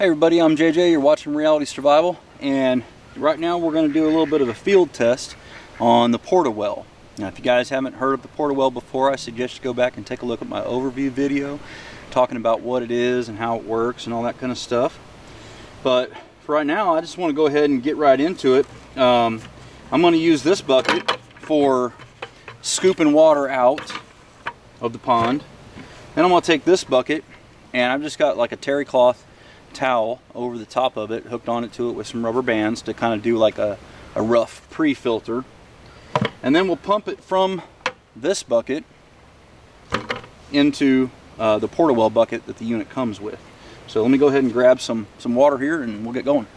Hey everybody, I'm JJ. You're watching Reality Survival, and right now we're going to do a little bit of a field test on the Potable. Now, if you guys haven't heard of the Potable before, I suggest you go back and take a look at my overview video talking about what it is and how it works and all that kind of stuff. But for right now, I just want to go ahead and get right into it. I'm going to use this bucket for scooping water out of the pond. Then I'm going to take this bucket, and I've just got like a terry cloth towel over the top of it, hooked on it to it with some rubber bands to kind of do like a rough pre-filter. And then we'll pump it from this bucket into the Potable bucket that the unit comes with. So let me go ahead and grab some water here and we'll get going.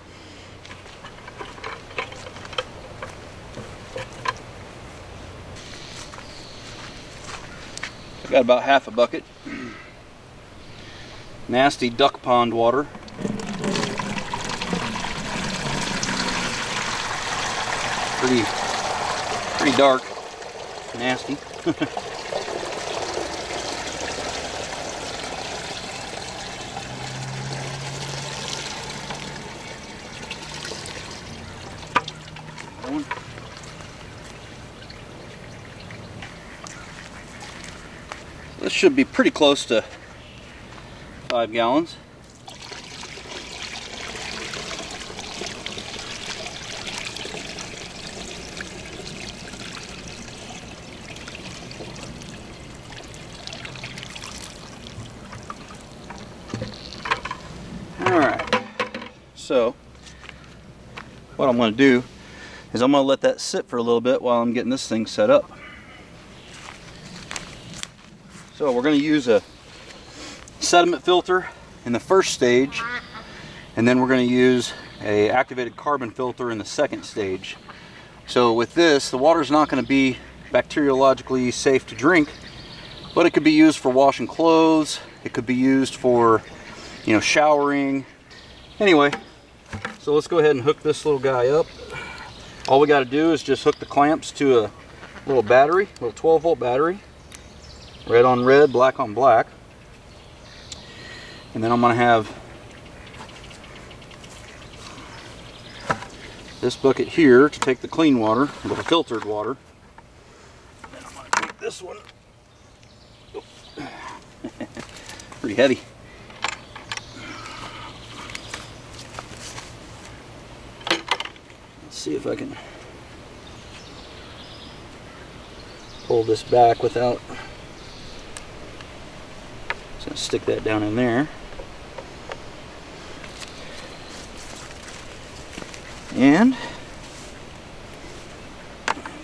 I've got about half a bucket. Nasty duck pond water. Pretty dark, nasty. This should be pretty close to 5 gallons. So what I'm going to do is I'm going to let that sit for a little bit while I'm getting this thing set up. So we're going to use a sediment filter in the first stage, and then we're going to use a activated carbon filter in the second stage. So with this, the water is not going to be bacteriologically safe to drink, but it could be used for washing clothes. It could be used for, showering. Anyway, so let's go ahead and hook this little guy up. All we got to do is just hook the clamps to a little battery, a little 12-volt battery. Red on red, black on black. And then I'm going to have this bucket here to take the clean water, the filtered water. And I'm going to take this one. Pretty heavy. See if I can pull this back without. Just gonna stick that down in there, and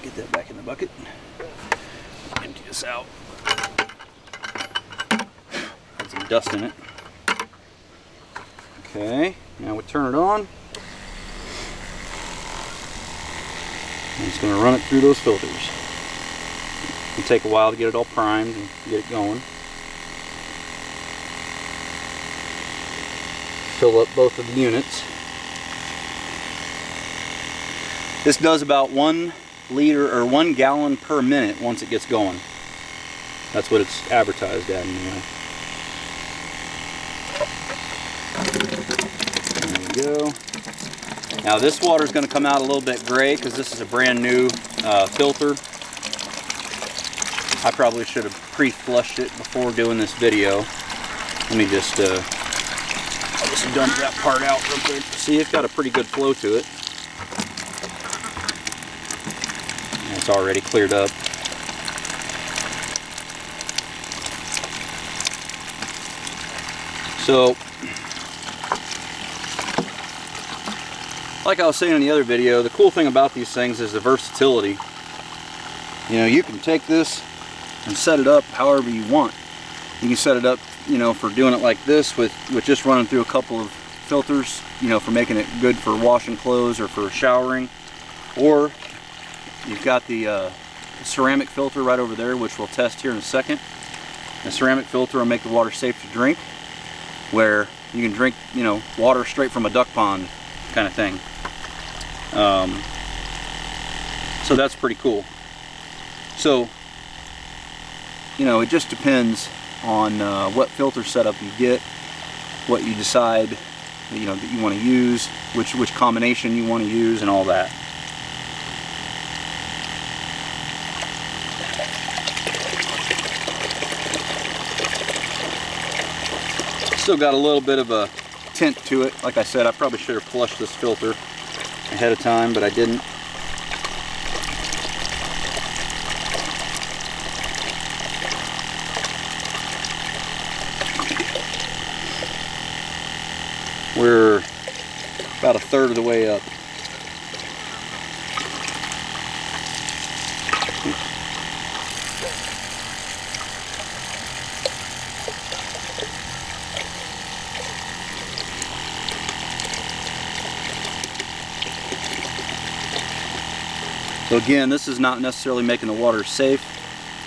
get that back in the bucket. Empty this out. Got some dust in it. Okay, now we turn it on. And it's going to run it through those filters. It'll take a while to get it all primed and get it going. Fill up both of the units. This does about 1 liter or 1 gallon per minute once it gets going. That's what it's advertised at anyway. There we go. Now this water is going to come out a little bit gray because this is a brand new filter. I probably should have pre-flushed it before doing this video. Let me just I'll just dump that part out real quick. See, it's got a pretty good flow to it. And it's already cleared up. So, like I was saying in the other video, the cool thing about these things is the versatility. You can take this and set it up however you want. You can set it up, for doing it like this with just running through a couple of filters, for making it good for washing clothes or for showering. Or you've got the ceramic filter right over there, which we'll test here in a second. The ceramic filter will make the water safe to drink, where you can drink, water straight from a duck pond kind of thing. So that's pretty cool. So, it just depends on what filter setup you get, what you decide you know, that you want to use, which combination you want to use, and all that. Still got a little bit of a tint to it. Like I said, I probably should have flushed this filter ahead of time, but I didn't. We're about a third of the way up. So again, this is not necessarily making the water safe,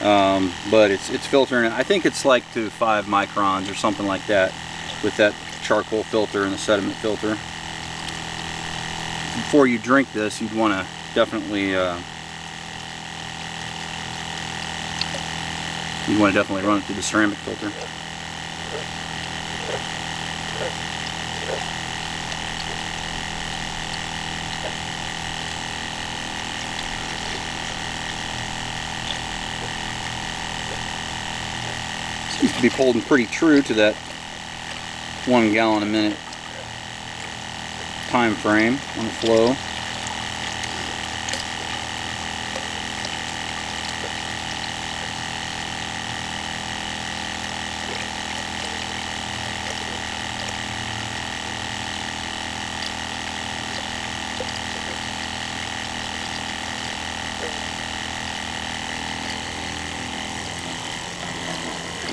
but it's filtering it. I think it's like to 5 microns or something like that with that charcoal filter and the sediment filter. Before you drink this, you'd want to definitely run it through the ceramic filter. Seems to be holding pretty true to that 1 gallon a minute time frame on the flow.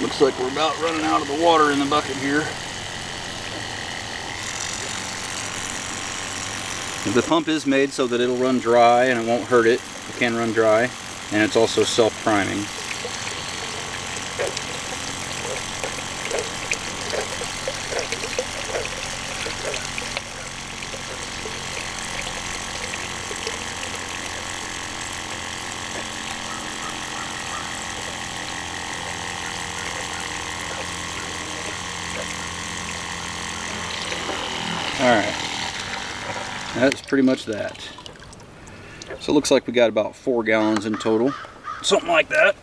Looks like we're about running out of the water in the bucket here. The pump is made so that it'll run dry and it won't hurt it. It can run dry, and it's also self-priming. Alright, that's pretty much that. So it looks like we got about 4 gallons in total, something like that.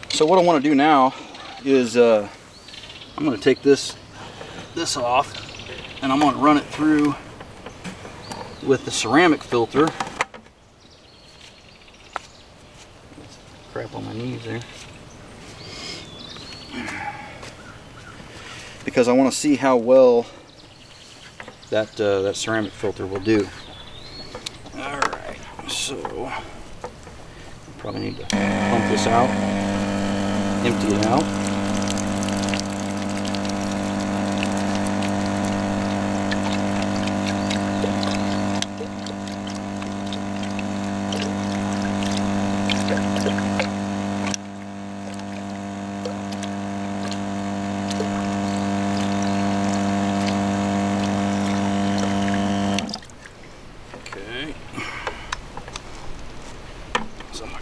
So what I want to do now is I'm going to take this off, and I'm going to run it through with the ceramic filter. Crap on my knees there. Because I want to see how well that ceramic filter will do. Alright, so probably need to pump this out, empty it out.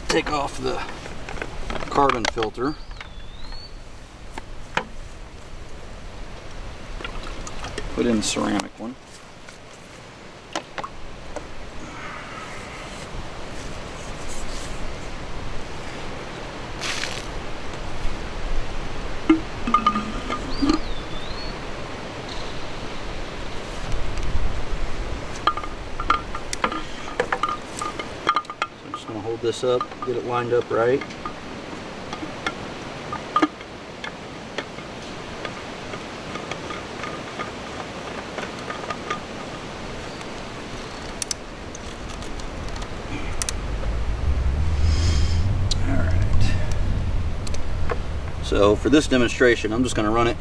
Take off the carbon filter. Put in the ceramic one. Hold this up, get it lined up right. Alright. So for this demonstration, I'm just going to run it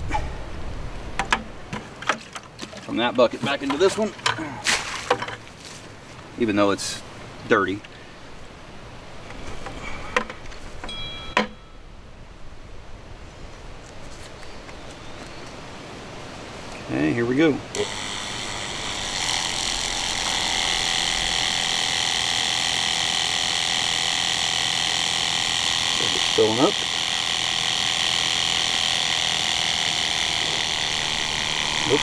from that bucket back into this one, even though it's dirty. Okay, here we go. It's filling up. Nope.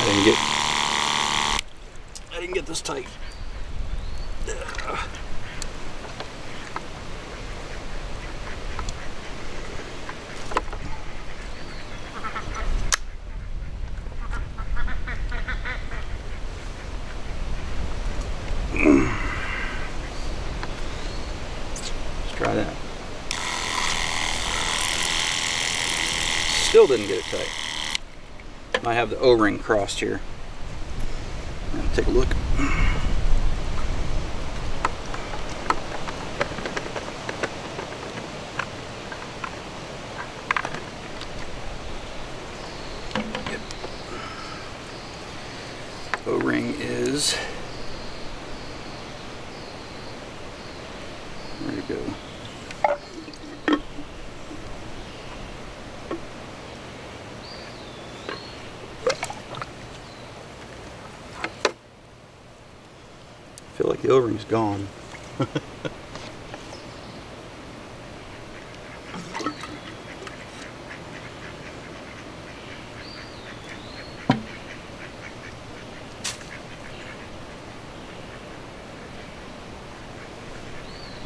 I didn't get this tight. Let's try that. Still didn't get it tight. I have the O-ring crossed here. Take a look. Yep. O-ring is ready to go. I feel like the O-ring's gone.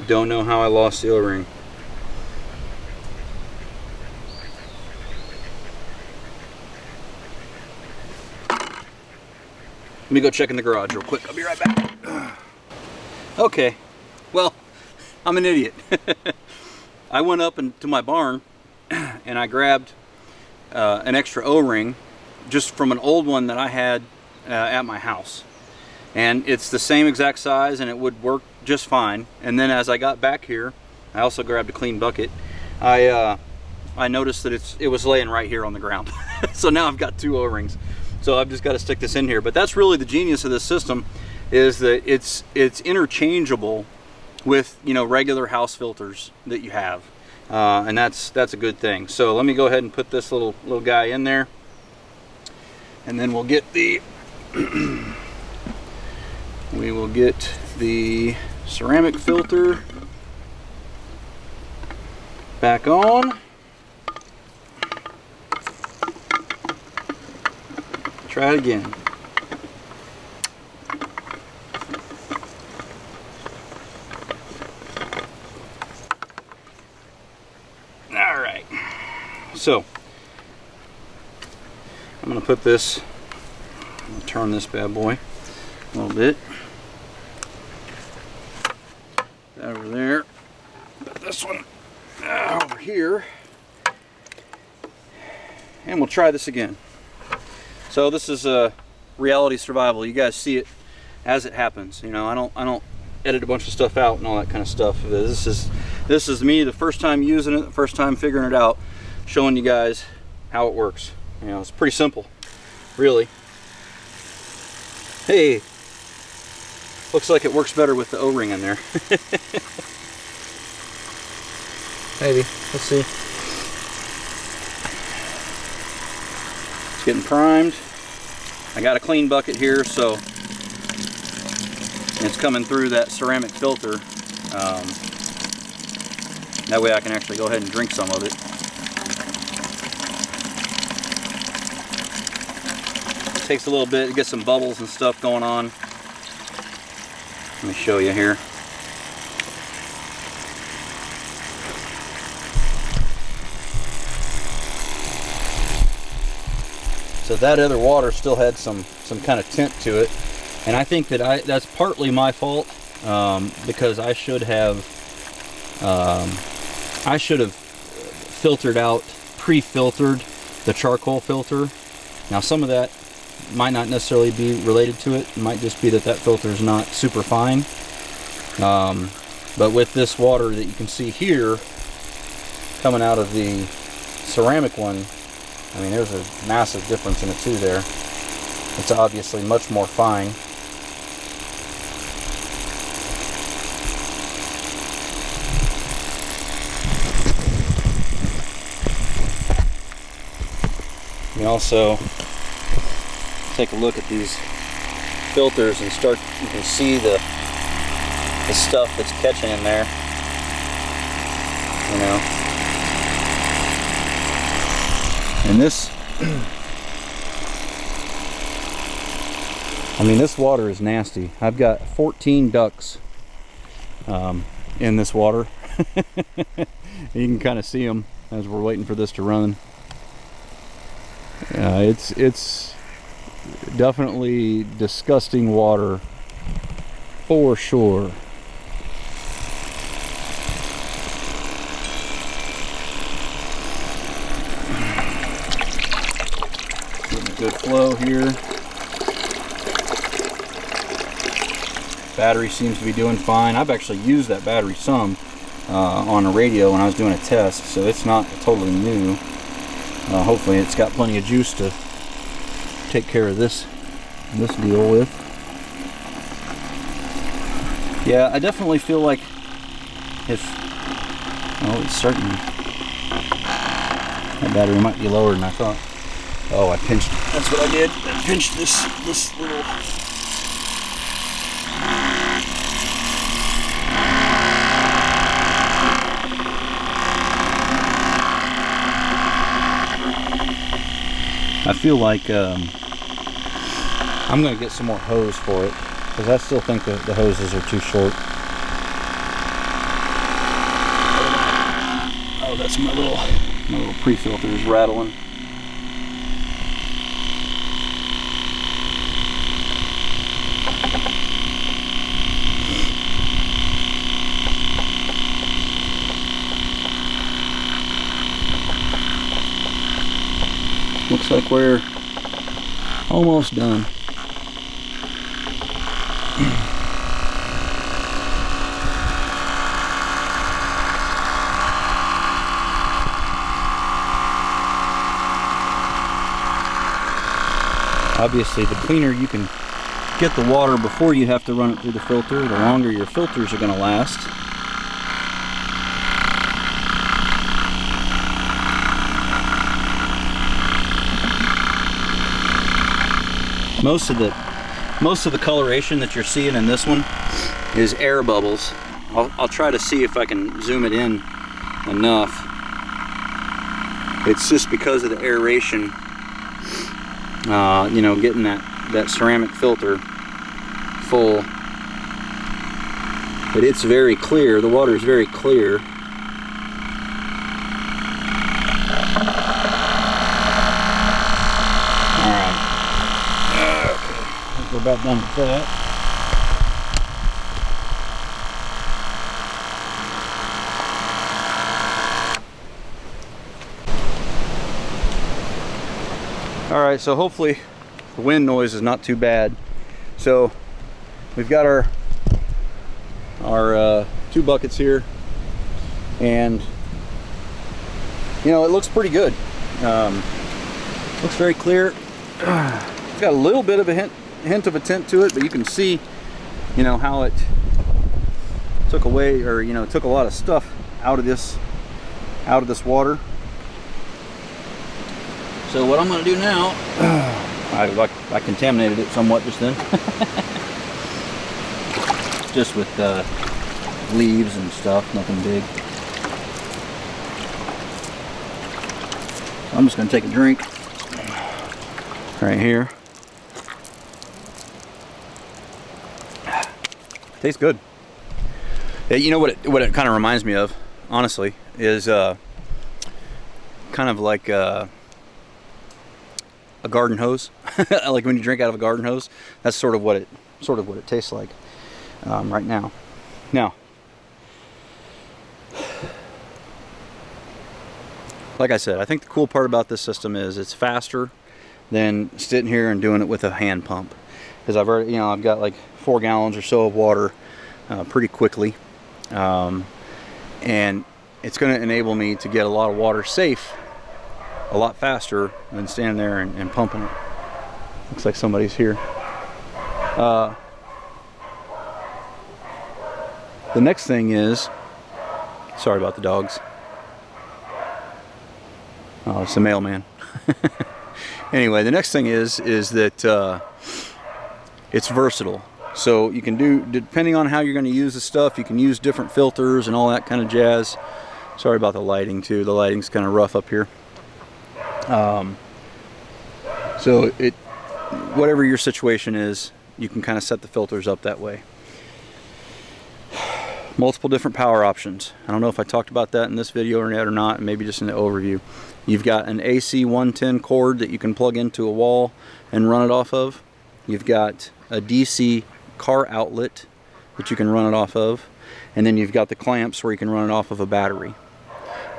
Don't know how I lost the O-ring. Let me go check in the garage real quick. I'll be right back. Okay, well, I'm an idiot. I went up into my barn and I grabbed an extra O-ring just from an old one that I had at my house. And it's the same exact size and it would work just fine. And then as I got back here, I also grabbed a clean bucket. I noticed that it was laying right here on the ground. So now I've got two O-rings. So I've just got to stick this in here. But that's really the genius of this system, is that it's interchangeable with, you know, regular house filters that you have, and that's a good thing. So let me go ahead and put this little guy in there, and then we'll get the we will get the ceramic filter back on. Try it again. All right. So I'm going to put this, I'm going to turn this bad boy a little bit. That over there. Put this one over here. And we'll try this again. So this is a reality survival. You guys see it as it happens. You know, I don't edit a bunch of stuff out and all that kind of stuff. This is me the first time using it, the first time figuring it out, showing you guys how it works. You know, it's pretty simple, really. Hey, looks like it works better with the O-ring in there. Maybe, let's see. It's getting primed. I got a clean bucket here, so it's coming through that ceramic filter. That way I can actually go ahead and drink some of it. It takes a little bit to get some bubbles and stuff going on. Let me show you here. So that other water still had some kind of tint to it, and I think that that's partly my fault, because I should have filtered out, pre-filtered the charcoal filter. Now some of that might not necessarily be related to it. It might just be that filter is not super fine. But with this water that you can see here coming out of the ceramic one, I mean, there's a massive difference in the two there. It's obviously much more fine. You can also take a look at these filters and you can see the stuff that's catching in there. You know. And I mean, this water is nasty. I've got 14 ducks in this water. You can kind of see them as we're waiting for this to run. It's definitely disgusting water for sure. Getting a good flow here. Battery seems to be doing fine. I've actually used that battery some on a radio when I was doing a test, so it's not totally new. Hopefully it's got plenty of juice to take care of this deal with. Yeah, I definitely feel like it's starting. That battery might be lower than I thought. Oh, I pinched. That's what I did. I pinched this little. I feel like I'm going to get some more hose for it, because I still think that the hoses are too short. Oh, that's my little pre-filter is rattling. Looks like we're almost done. Obviously, the cleaner you can get the water before you have to run it through the filter, the longer your filters are going to last. Most of the coloration that you're seeing in this one is air bubbles. I'll try to see if I can zoom it in enough. It's just because of the aeration, you know, getting that ceramic filter full. But it's very clear. The water is very clear. We're about done with that. All right, so hopefully the wind noise is not too bad. So we've got our 2 buckets here, and you know, it looks pretty good. Looks very clear. It's got a little bit of a hint of a tint to it, but you can see, you know, how it took away, or you know, took a lot of stuff out of this water. So what I'm going to do now, I contaminated it somewhat just then, just with leaves and stuff, nothing big. I'm just going to take a drink right here. Tastes good. You know what it kind of reminds me of, honestly, is kind of like a garden hose. Like when you drink out of a garden hose. That's sort of what it tastes like right now. Now, like I said, I think the cool part about this system is it's faster than sitting here and doing it with a hand pump, because I've already, you know, I've got like 4 gallons or so of water pretty quickly, and it's going to enable me to get a lot of water safe a lot faster than standing there and pumping it. Looks like somebody's here. The next thing is, sorry about the dogs. Oh, it's the mailman. Anyway, the next thing is that it's versatile. So you can do, depending on how you're going to use the stuff, you can use different filters and all that kind of jazz. Sorry about the lighting too. The lighting's kind of rough up here. So whatever your situation is, you can kind of set the filters up that way. Multiple different power options. I don't know if I talked about that in this video or not, maybe just in the overview. You've got an AC 110 cord that you can plug into a wall and run it off of. You've got a DC car outlet that you can run it off of, and then you've got the clamps where you can run it off of a battery.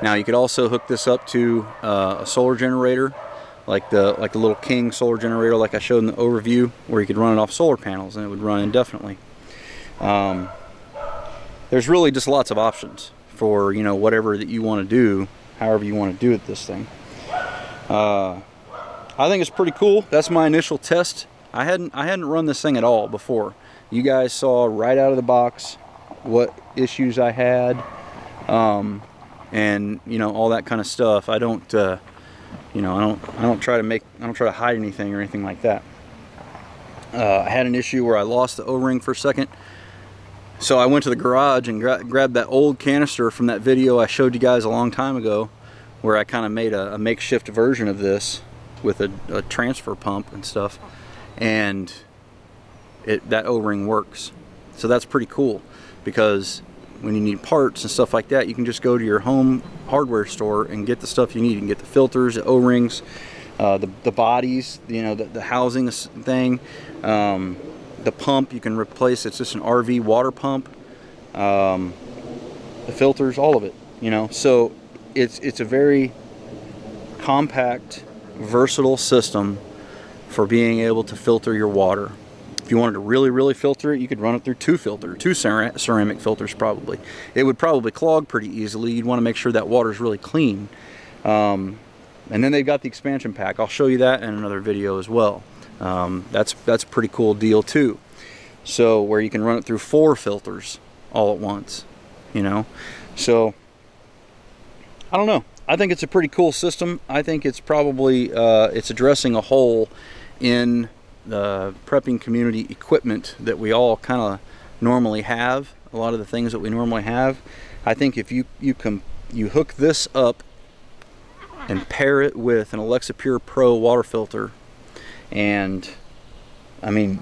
Now you could also hook this up to a solar generator, like the little King solar generator like I showed in the overview, where you could run it off solar panels and it would run indefinitely. There's really just lots of options for, you know, whatever that you want to do, however you want to do it, this thing. I think it's pretty cool. That's my initial test. I hadn't run this thing at all before. You guys saw right out of the box what issues I had, and you know, all that kind of stuff. I don't you know, I don't try to hide anything or anything like that. I had an issue where I lost the O-ring for a second. So I went to the garage and grabbed that old canister from that video I showed you guys a long time ago, where I kind of made a makeshift version of this with a transfer pump and stuff, and that O-ring works. So that's pretty cool, because when you need parts and stuff like that, you can just go to your home hardware store and get the stuff you need. You can get the filters, the O-rings, the bodies, you know, the housing thing. The pump you can replace. It's just an RV water pump. The filters, all of it, you know. So it's a very compact, versatile system for being able to filter your water. If you wanted to really filter it, you could run it through two ceramic filters probably. It would probably clog pretty easily. You'd want to make sure that water is really clean. And then they've got the expansion pack. I'll show you that in another video as well. That's a pretty cool deal too. So where you can run it through 4 filters all at once, you know. So I don't know. I think it's a pretty cool system. I think it's probably it's addressing a hole in the prepping community equipment that we all kind of normally have. A lot of the things that we normally have. I think if you hook this up and pair it with an Alexa Pure Pro water filter, and I mean,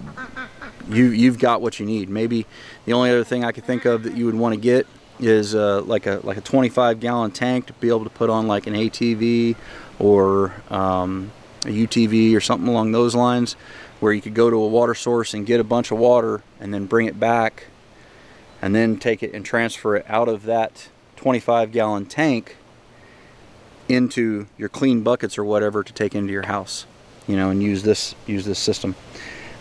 you've got what you need. Maybe the only other thing I could think of that you would want to get is like a 25-gallon tank to be able to put on like an ATV or a UTV or something along those lines, where you could go to a water source and get a bunch of water and then bring it back and then take it and transfer it out of that 25-gallon tank into your clean buckets or whatever to take into your house, you know, and use this system.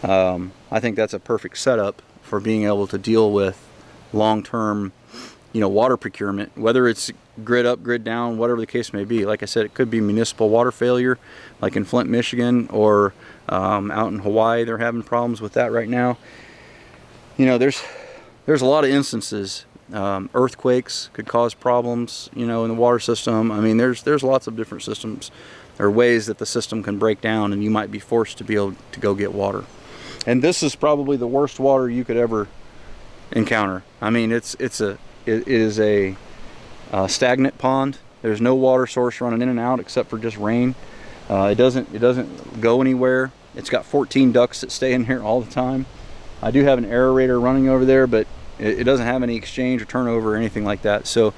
I think that's a perfect setup for being able to deal with long-term, you know, water procurement, whether it's grid up, grid down, whatever the case may be. Like I said, it could be municipal water failure, like in Flint, Michigan, or out in Hawaii. They're having problems with that right now. You know, there's a lot of instances. Earthquakes could cause problems, you know, in the water system. I mean, there's lots of different systems or ways that the system can break down, and you might be forced to be able to go get water. And this is probably the worst water you could ever encounter. I mean, it is a stagnant pond. There's no water source running in and out except for just rain. It doesn't go anywhere. It's got 14 ducts that stay in here all the time. I do have an aerator running over there, but it doesn't have any exchange or turnover or anything like that. So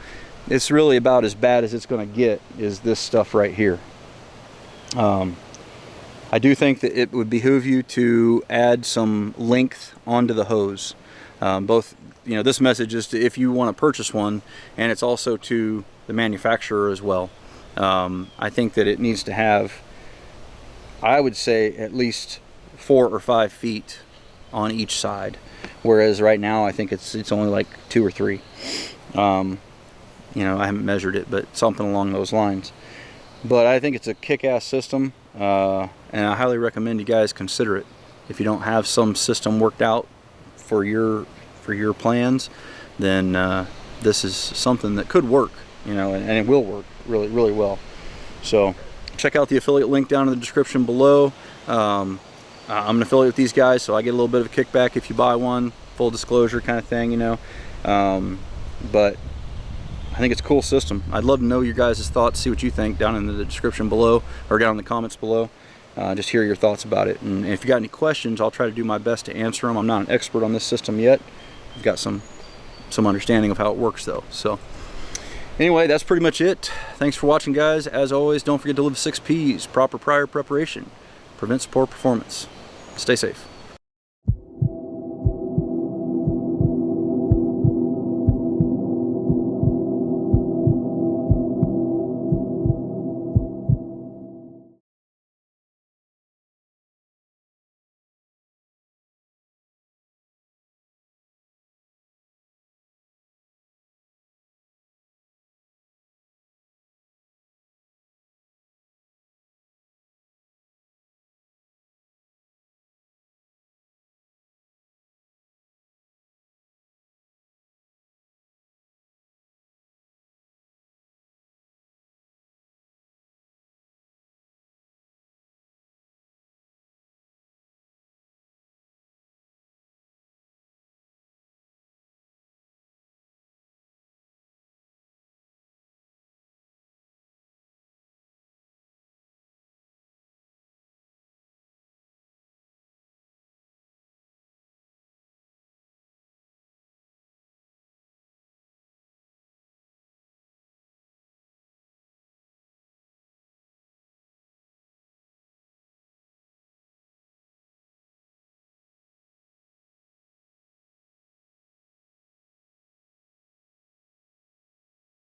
it's really about as bad as it's going to get, is this stuff right here. I do think that it would behoove you to add some length onto the hose. Both, you know, this message is to if you want to purchase one, and it's also to the manufacturer as well. I think that it needs to have, I would say, at least 4 or 5 feet on each side, whereas right now I think it's only like 2 or 3. You know, I haven't measured it, but something along those lines. But I think it's a kick-ass system, and I highly recommend you guys consider it. If you don't have some system worked out for your plans, then this is something that could work, you know, and it will work really, really well. So check out the affiliate link down in the description below. I'm an affiliate with these guys, so I get a little bit of a kickback if you buy one, full disclosure kind of thing, you know. But I think it's a cool system. I'd love to know your guys' thoughts, see what you think down in the description below, or down in the comments below. just hear your thoughts about it. And if you got any questions, I'll try to do my best to answer them. I'm not an expert on this system yet. I've got some understanding of how it works though. So anyway, that's pretty much it. Thanks for watching, guys. As always, don't forget to live 6 P's. Proper prior preparation prevents poor performance. Stay safe.